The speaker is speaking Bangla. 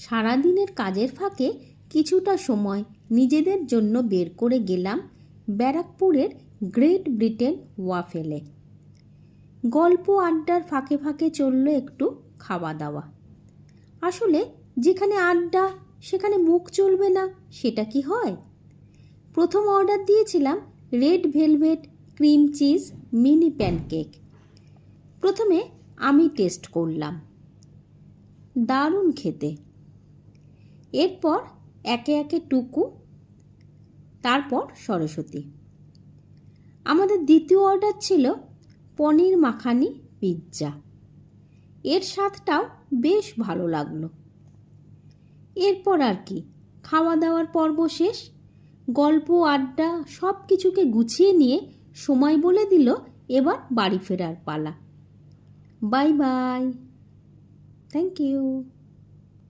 সারাদিনের কাজের ফাঁকে কিছুটা সময় নিজেদের জন্য বের করে গেলাম ব্যারাকপুরের গ্রেট ব্রিটেন ওয়াফেলে। গল্প আড্ডার ফাঁকে ফাঁকে চলল একটু খাওয়া দাওয়া। আসলে যেখানে আড্ডা সেখানে মুখ চলবে না, সেটা কি হয়? প্রথম অর্ডার দিয়েছিলাম red velvet cream cheese mini pancake. প্রথমে আমি টেস্ট করলাম, দারুণ খেতে। এরপর একে একে টুকু, তারপর সরস্বতী। আমাদের দ্বিতীয় অর্ডার ছিল পনির মাখানি পিৎজা। এর স্বাদটাও বেশ ভালো লাগলো। এরপর আর কি, খাওয়া দাওয়ার পর্ব শেষ। গল্প আড্ডা সব কিছুকে গুছিয়ে নিয়ে সময় বলে দিল এবার বাড়ি ফেরার পালা। Bye bye, thank you.